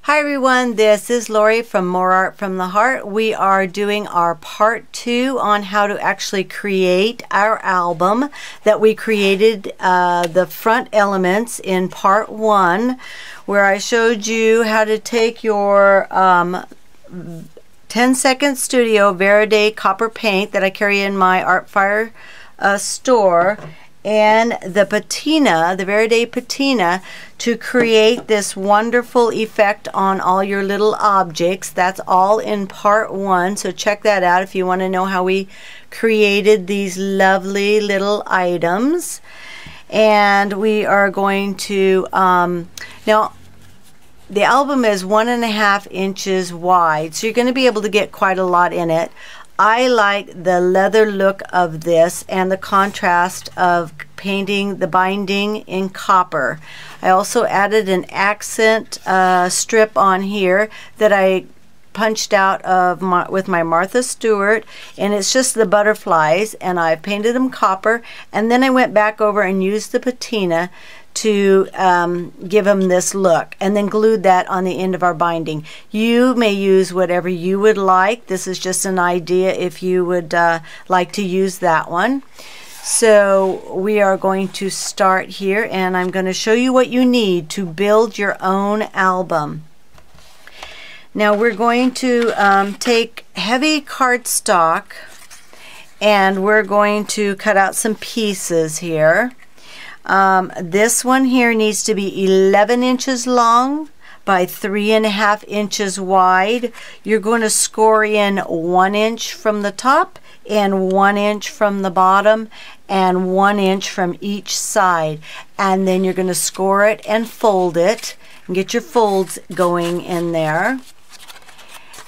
Hi everyone, this is Lori from More Art from the Heart. We are doing our part 2 on how to actually create our album that we created the front elements in part 1, where I showed you how to take your 10-second studio Verde copper paint that I carry in my Artfire store, and the patina, the Verde patina, to create this wonderful effect on all your little objects. That's all in part 1, so check that out if you want to know how we created these lovely little items. And we are going to now the album is 1.5 inches wide, so you're going to be able to get quite a lot in it. I like the leather look of this and the contrast of painting the binding in copper. I also added an accent strip on here that I punched out of with my Martha Stewart, and it's just the butterflies, and I painted them copper, and then I went back over and used the patina to give them this look, and then glued that on the end of our binding. You may use whatever you would like. This is just an idea if you would like to use that one. So we are going to start here, and I'm going to show you what you need to build your own album. Now we're going to take heavy cardstock, and we're going to cut out some pieces here. This one here needs to be 11 inches long by 3.5 inches wide. You're going to score in 1 inch from the top and 1 inch from the bottom and 1 inch from each side, and then you're going to score it and fold it and get your folds going in there.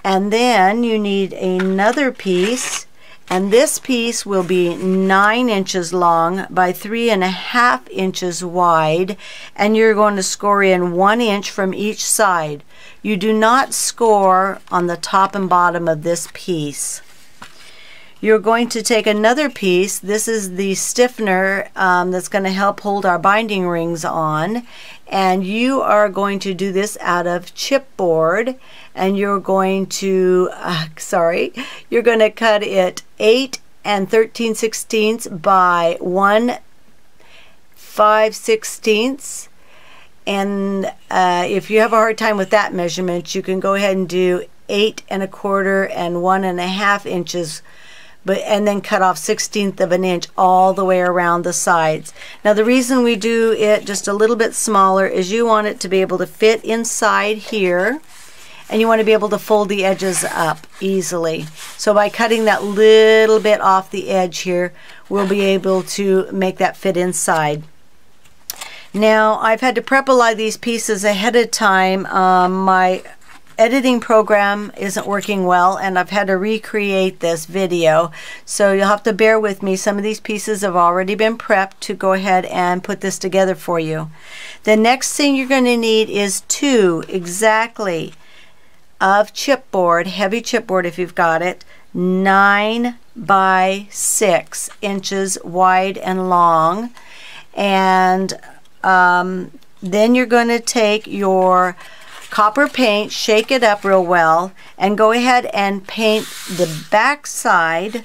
And then you need another piece, and this piece will be 9 inches long by 3.5 inches wide, and you're going to score in 1 inch from each side. You do not score on the top and bottom of this piece. You're going to take another piece. This is the stiffener that's going to help hold our binding rings on, and you are going to do this out of chipboard, and you're going to you're going to cut it 8 13/16 by 1 5/16. And if you have a hard time with that measurement, you can go ahead and do 8 1/4 and 1.5 inches, and then cut off 1/16 of an inch all the way around the sides. Now the reason we do it just a little bit smaller is you want it to be able to fit inside here, and you want to be able to fold the edges up easily. So by cutting that little bit off the edge here, we'll be able to make that fit inside. Now I've had to prep a lot of these pieces ahead of time. My editing program isn't working well, and I've had to recreate this video, so you'll have to bear with me. Some of these pieces have already been prepped to go ahead and put this together for you. The next thing you're going to need is 2 exactly of chipboard, heavy chipboard if you've got it, 9 by 6 inches wide and long. And then you're going to take your copper paint, shake it up real well, and go ahead and paint the back side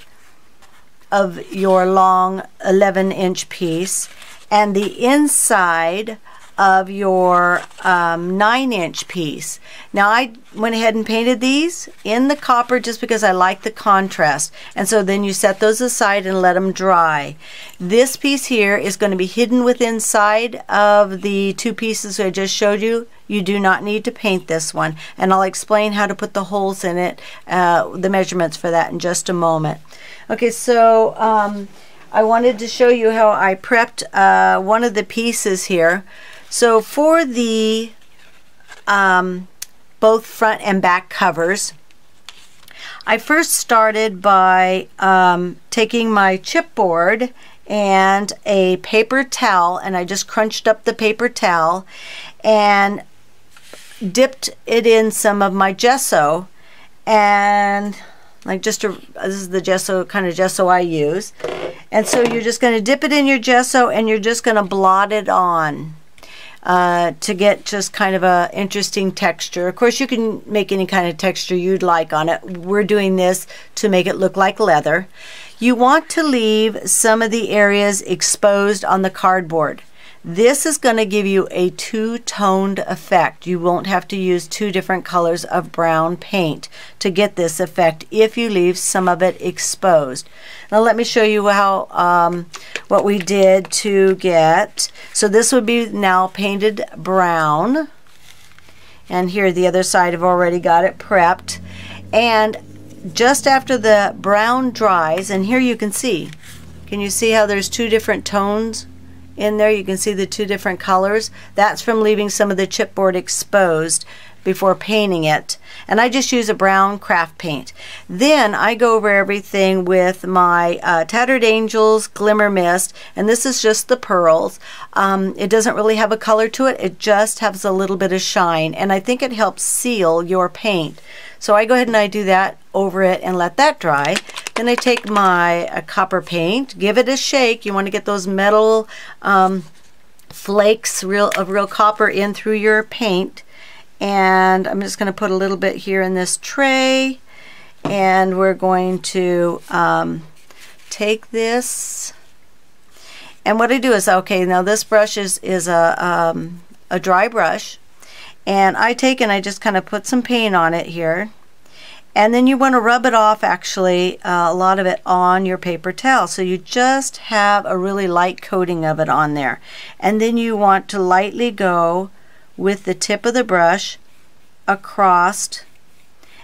of your long 11-inch piece and the inside of your 9-inch piece. Now I went ahead and painted these in the copper just because I like the contrast, and so then you set those aside and let them dry. This piece here is going to be hidden within inside of the 2 pieces I just showed you. You do not need to paint this one, and I'll explain how to put the holes in it, the measurements for that in just a moment. Okay, so I wanted to show you how I prepped one of the pieces here. So for the both front and back covers, I first started by taking my chipboard and a paper towel, and I just crunched up the paper towel and dipped it in some of my gesso, and like this is the gesso, kind of gesso I use. And so you're just going to dip it in your gesso, and you're just going to blot it on. to get just kind of a interesting texture. Of course, you can make any kind of texture you'd like on it. We're doing this to make it look like leather. You want to leave some of the areas exposed on the cardboard. This is going to give you a two-toned effect. You won't have to use two different colors of brown paint to get this effect if you leave some of it exposed. Now let me show you how what we did to get. So this would be now painted brown, and here the other side I've already got it prepped. And just after the brown dries, and here you can see, can you see how there's two different tones in there? You can see the two different colors. That's from leaving some of the chipboard exposed before painting it. And I just use a brown craft paint. Then I go over everything with my Tattered Angels Glimmer Mist, and this is just the pearls. It doesn't really have a color to it. It just has a little bit of shine, and I think it helps seal your paint. So I go ahead and I do that over it and let that dry. Then I take my copper paint, give it a shake. You want to get those metal flakes of real copper in through your paint. And I'm just going to put a little bit here in this tray, and we're going to take this. And what I do is, okay, now this brush is a dry brush, and I take and I just kind of put some paint on it here. And then you want to rub it off, actually, a lot of it on your paper towel. So you just have a really light coating of it on there. And then you want to lightly go with the tip of the brush across,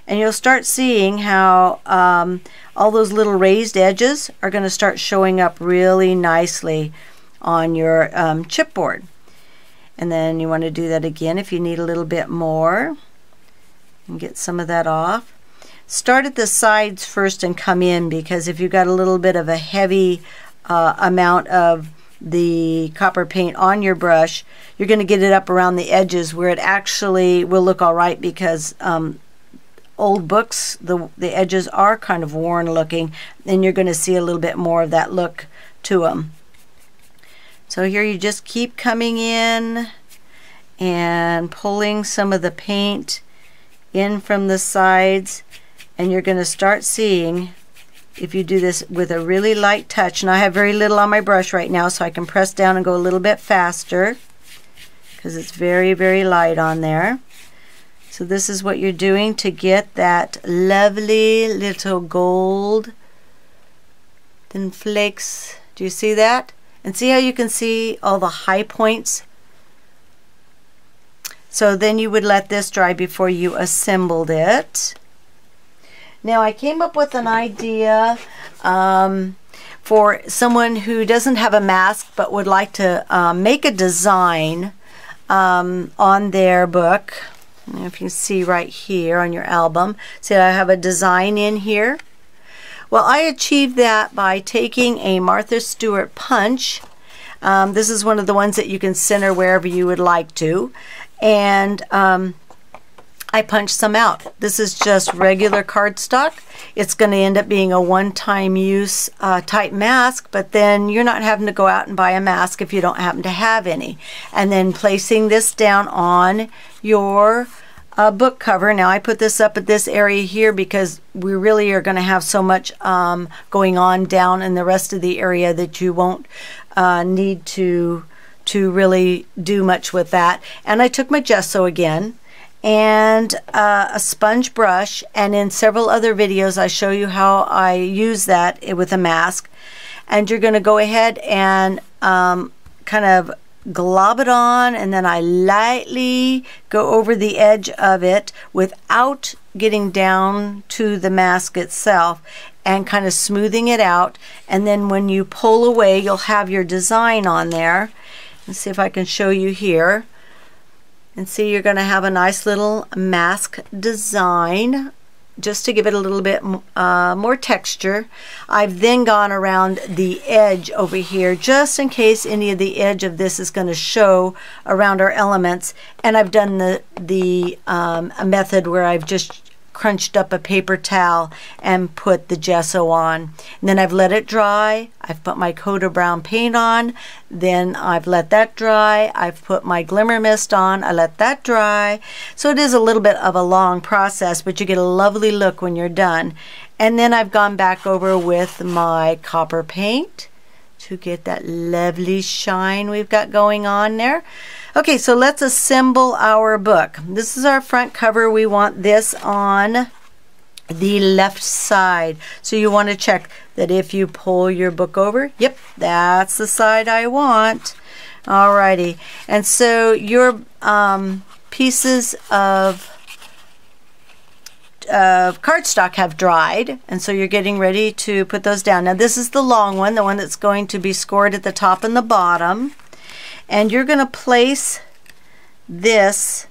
and you'll start seeing how all those little raised edges are going to start showing up really nicely on your chipboard. And then you want to do that again if you need a little bit more, and get some of that off. Start at the sides first and come in, because if you've got a little bit of a heavy amount of the copper paint on your brush, you're going to get it up around the edges where it actually will look all right, because old books, the edges are kind of worn looking, and you're going to see a little bit more of that look to them. So here you just keep coming in and pulling some of the paint in from the sides, and you're going to start seeing, if you do this with a really light touch, and I have very little on my brush right now, so I can press down and go a little bit faster because it's very, very light on there. So this is what you're doing to get that lovely little gold thin flakes. Do you see that? And see how you can see all the high points? So then you would let this dry before you assembled it. Now I came up with an idea for someone who doesn't have a mask but would like to make a design on their book. If you see right here on your album, see I have a design in here. Well, I achieved that by taking a Martha Stewart punch. This is one of the ones that you can center wherever you would like to. And I punched some out. This is just regular cardstock. It's going to end up being a one-time use type mask, but then you're not having to go out and buy a mask if you don't happen to have any. And then placing this down on your book cover. Now I put this up at this area here because we really are going to have so much going on down in the rest of the area that you won't need to really do much with that. And I took my gesso again and a sponge brush, and in several other videos I show you how I use that with a mask. And you're going to go ahead and kind of glob it on, and then I lightly go over the edge of it without getting down to the mask itself, and kind of smoothing it out. And then when you pull away, you'll have your design on there. Let's see if I can show you here. And see, you're going to have a nice little mask design just to give it a little bit more texture. I've then gone around the edge over here just in case any of the edge of this is going to show around our elements. And I've done the method where I've just crunched up a paper towel and put the gesso on. And then I've let it dry. I've put my coat of brown paint on. Then I've let that dry. I've put my glimmer mist on. I let that dry. So it is a little bit of a long process, but you get a lovely look when you're done. And then I've gone back over with my copper paint to get that lovely shine we've got going on there. Okay, so let's assemble our book. This is our front cover. We want this on the left side. So you want to check that if you pull your book over, yep, that's the side I want. Alrighty, and so your pieces of cardstock have dried, and so you're getting ready to put those down. Now this is the long one, the one that's going to be scored at the top and the bottom. And you're going to place this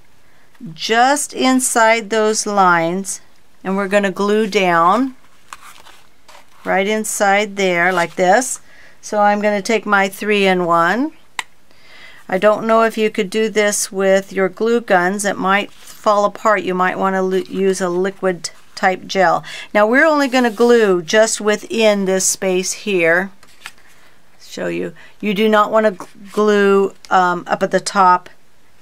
just inside those lines, and we're going to glue down right inside there like this. So I'm going to take my 3-in-1. I don't know if you could do this with your glue guns. It might fall apart. You might want to use a liquid type gel. Now we're only going to glue just within this space here. Show you. You do not want to glue up at the top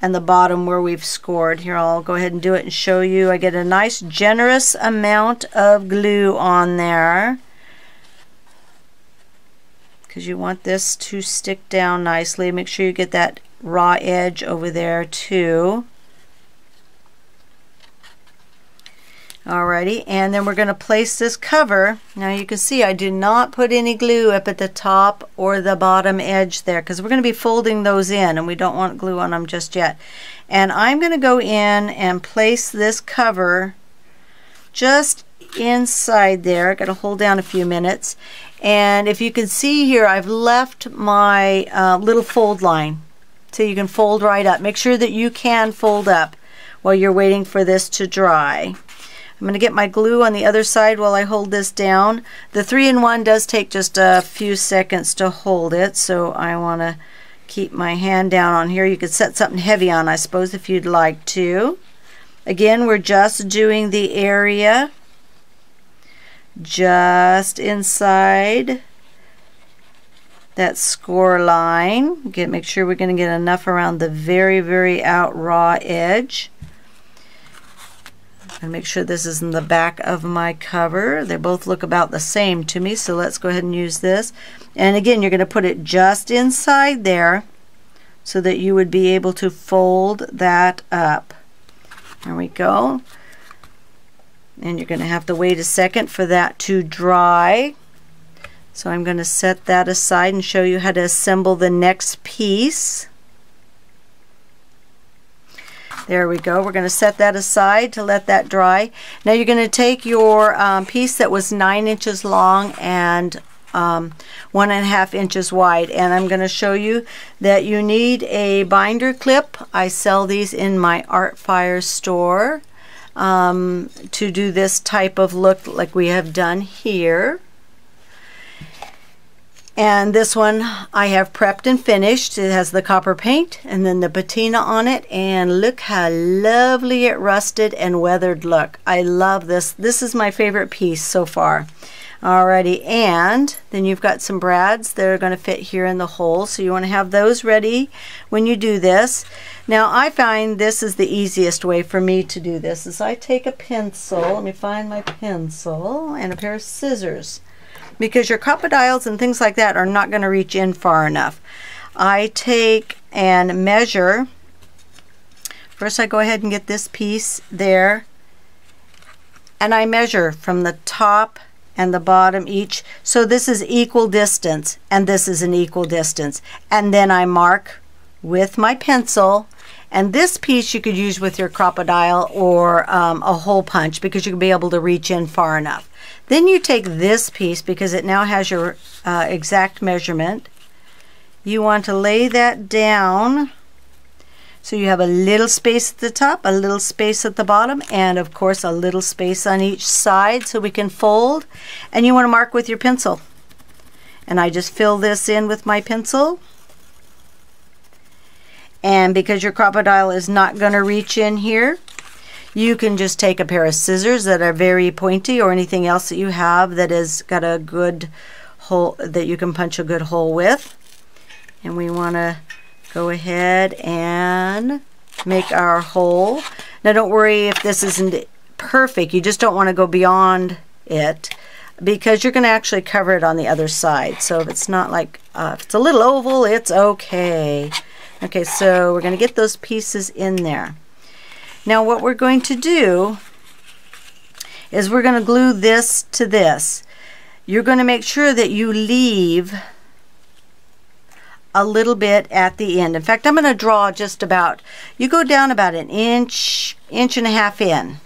and the bottom where we've scored. Here, I'll go ahead and do it and show you. I get a nice generous amount of glue on there because you want this to stick down nicely. Make sure you get that raw edge over there too. Alrighty, and then we're going to place this cover. Now you can see I do not put any glue up at the top or the bottom edge there because we're going to be folding those in and we don't want glue on them just yet. And I'm going to go in and place this cover just inside there. Got to hold down a few minutes. And if you can see here, I've left my little fold line so you can fold right up. Make sure that you can fold up while you're waiting for this to dry. I'm going to get my glue on the other side while I hold this down. The 3-in-1 does take just a few seconds to hold it, so I want to keep my hand down on here. You could set something heavy on, I suppose, if you'd like to. Again, we're just doing the area just inside that score line. Make sure we're going to get enough around the very, very out raw edge. And make sure this is in the back of my cover. They both look about the same to me, so let's go ahead and use this. And again, you're going to put it just inside there so that you would be able to fold that up. There we go. And you're going to have to wait a second for that to dry. So I'm going to set that aside and show you how to assemble the next piece. There we go. We're going to set that aside to let that dry. Now you're going to take your piece that was 9 inches long and 1.5 inches wide, and I'm going to show you that you need a binder clip. I sell these in my Artfire store to do this type of look like we have done here. And this one I have prepped and finished. It has the copper paint and then the patina on it, and look how lovely it rusted and weathered look. I love this. This is my favorite piece so far. Alrighty, and then you've got some brads that are going to fit here in the hole, so you want to have those ready when you do this. Now I find this is the easiest way for me to do this is I take a pencil, let me find my pencil, and a pair of scissors. Because your crocodiles and things like that are not going to reach in far enough. I take and measure. First I go ahead and get this piece there, and I measure from the top and the bottom each. So this is equal distance and this is an equal distance. And then I mark with my pencil, and this piece you could use with your crocodile or a hole punch because you could be able to reach in far enough. Then you take this piece because it now has your exact measurement. You want to lay that down so you have a little space at the top, a little space at the bottom, and of course a little space on each side so we can fold. And you want to mark with your pencil. And I just fill this in with my pencil. And because your crocodile is not going to reach in here, You can just take a pair of scissors that are very pointy, or anything else that you have that has got a good hole that you can punch a good hole with. And we want to go ahead and make our hole. Now don't worry if this isn't perfect. You just don't want to go beyond it, because you're going to actually cover it on the other side. So if it's not like, if it's a little oval, it's okay. Okay, so we're going to get those pieces in there. Now what we're going to do is we're going to glue this to this. You're going to make sure that you leave a little bit at the end. In fact, I'm going to draw just about, you go down about an inch, inch and a half in.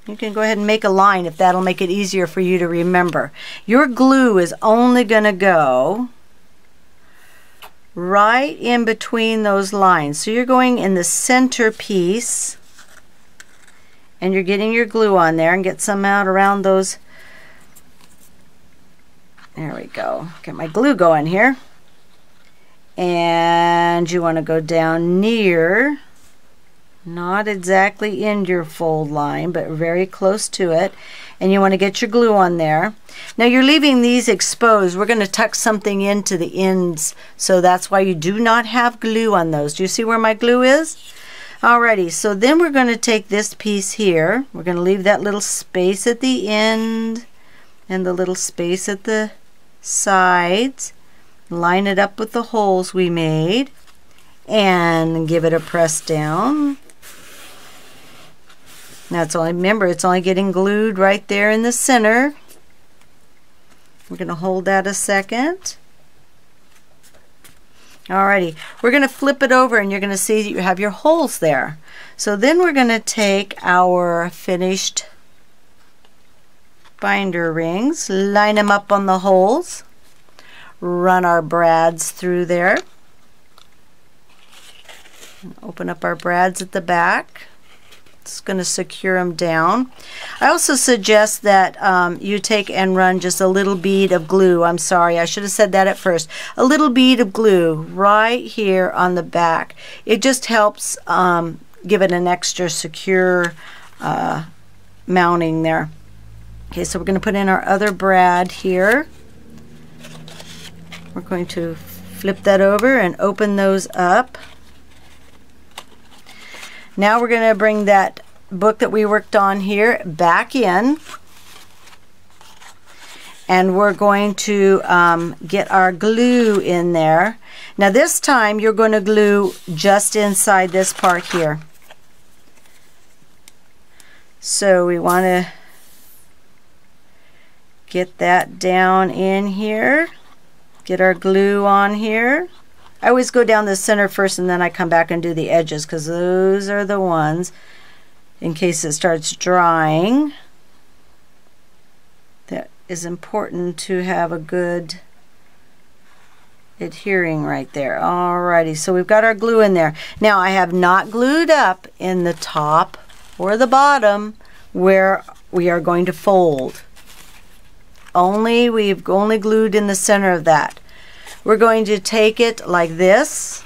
You can go ahead and make a line if that'll make it easier for you to remember. Your glue is only going to go right in between those lines. So you're going in the center piece and you're getting your glue on there, and get some out around those. There we go. Get my glue going here. And you want to go down near, not exactly in your fold line, but very close to it. And you want to get your glue on there. Now you're leaving these exposed. We're going to tuck something into the ends, so that's why you do not have glue on those. Do you see where my glue is? Alrighty, so then we're going to take this piece here. We're going to leave that little space at the end and the little space at the sides. Line it up with the holes we made and give it a press down. Now it's only, remember, it's only getting glued right there in the center. We're going to hold that a second. Alrighty, we're going to flip it over and you're going to see that you have your holes there. So then we're going to take our finished binder rings, line them up on the holes, run our brads through there, and open up our brads at the back. It's going to secure them down. I also suggest that you take and run just a little bead of glue. I'm sorry, I should have said that at first. A little bead of glue right here on the back. It just helps give it an extra secure mounting there. Okay, so we're going to put in our other brad here. We're going to flip that over and open those up. Now we're going to bring that book that we worked on here back in, and we're going to get our glue in there. Now this time you're going to glue just inside this part here. So we want to get that down in here, get our glue on here. I always go down the center first and then I come back and do the edges, because those are the ones, in case it starts drying, that is important to have a good adhering right there. Alrighty, so we've got our glue in there. Now I have not glued up in the top or the bottom where we are going to fold. We've only glued in the center of that. We're going to take it like this.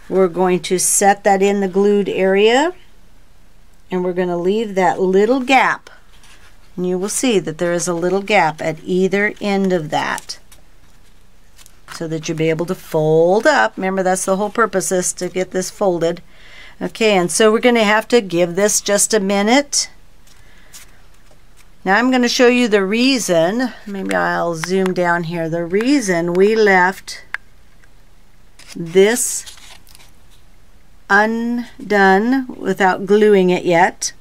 We're going to set that in the glued area, and we're going to leave that little gap. And you will see that there is a little gap at either end of that, so that you'll be able to fold up. Remember, that's the whole purpose, is to get this folded. Okay, and so we're going to have to give this just a minute. Now I'm going to show you the reason, maybe I'll zoom down here, the reason we left this undone without gluing it yet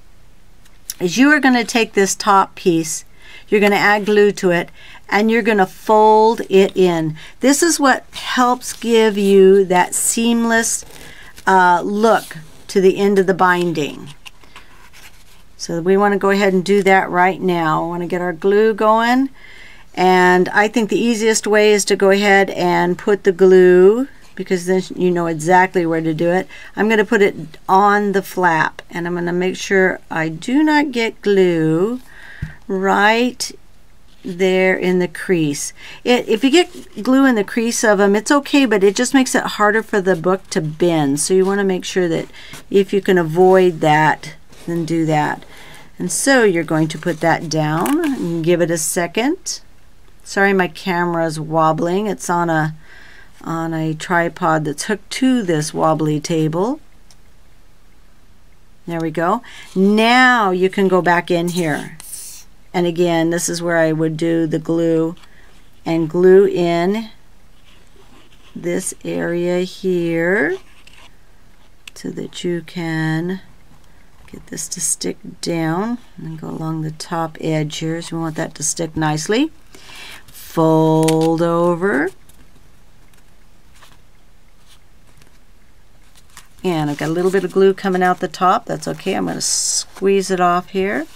is you are going to take this top piece, you're going to add glue to it, and you're going to fold it in. This is what helps give you that seamless look to the end of the binding. So we want to go ahead and do that right now. We want to get our glue going, and I think the easiest way is to go ahead and put the glue, because then you know exactly where to do it. I'm going to put it on the flap, and I'm going to make sure I do not get glue right there in the crease. If you get glue in the crease of them, it's okay, but it just makes it harder for the book to bend. So you want to make sure that if you can avoid that, then do that. And so you're going to put that down and give it a second. Sorry, my camera is wobbling. It's on a tripod that's hooked to this wobbly table. There we go. Now you can go back in here. And again, this is where I would do the glue and glue in this area here so that you can get this to stick down and go along the top edge here. So we want that to stick nicely. Fold over. And I've got a little bit of glue coming out the top. That's okay. I'm going to squeeze it off here.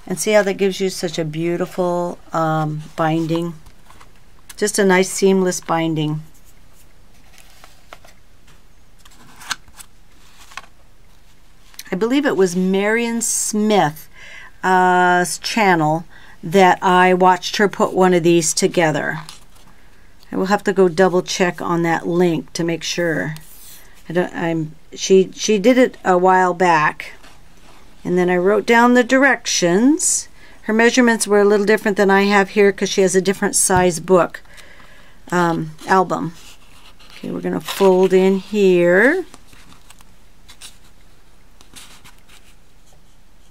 And see how that gives you such a beautiful binding. Just a nice seamless binding. I believe it was Marion Smith's channel that I watched her put one of these together. I will have to go double check on that link to make sure. She did it a while back, and then I wrote down the directions. Her measurements were a little different than I have here because she has a different size book album. Okay, we're going to fold in here.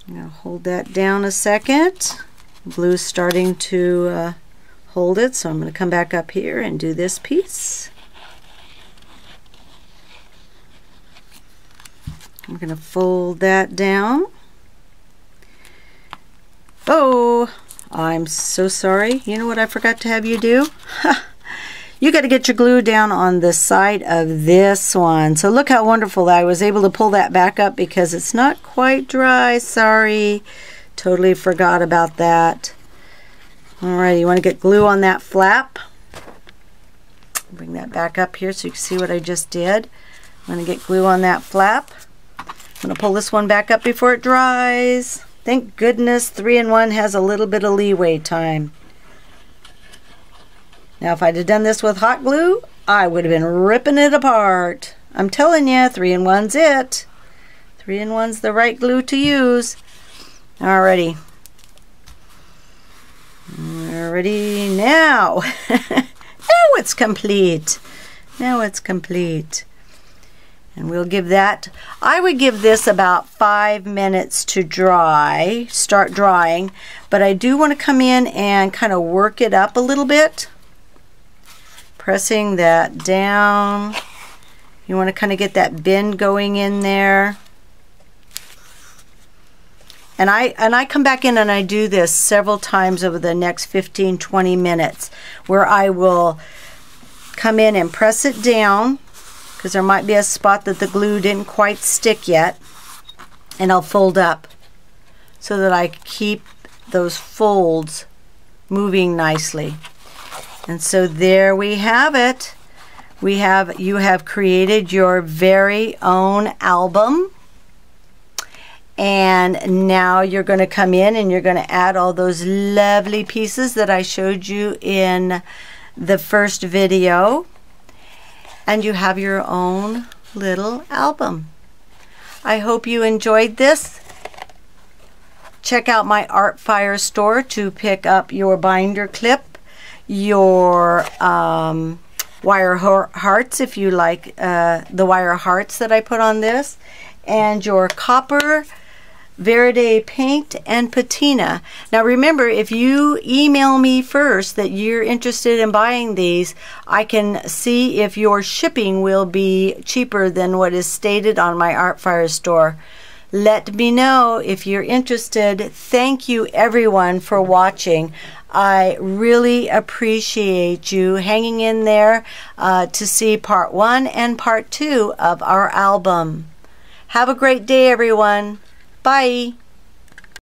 I'm going to hold that down a second. Glue's starting to hold it, so I'm going to come back up here and do this piece. I'm going to fold that down. Oh, I'm so sorry. You know what I forgot to have you do? You got to get your glue down on the side of this one. So look how wonderful I was able to pull that back up because it's not quite dry. Sorry. Totally forgot about that. Alright, you want to get glue on that flap. Bring that back up here so you can see what I just did. I'm going to get glue on that flap. I'm going to pull this one back up before it dries. Thank goodness 3-in-1 has a little bit of leeway time. Now if I'd have done this with hot glue, I would have been ripping it apart. I'm telling you, 3-in-1's it. 3-in-1's the right glue to use. Alrighty. Ready now. Now it's complete. Now it's complete. And we'll give that, I would give this about 5 minutes to dry, start drying, but I do want to come in and kind of work it up a little bit. Pressing that down. You want to kind of get that bend going in there. And I come back in and I do this several times over the next 15-20 minutes where I will come in and press it down because there might be a spot that the glue didn't quite stick yet, and I'll fold up so that I keep those folds moving nicely. And so there we have it. You have created your very own album. And now you're going to come in and you're going to add all those lovely pieces that I showed you in the first video. And you have your own little album. I hope you enjoyed this. Check out my Artfire store to pick up your binder clip, your wire hearts if you like the wire hearts that I put on this, and your copper Verde paint and patina. Now remember, if you email me first that you're interested in buying these, I can see if your shipping will be cheaper than what is stated on my Artfire store. Let me know if you're interested. Thank you everyone for watching. I really appreciate you hanging in there to see part 1 and part 2 of our album. Have a great day everyone. Bye.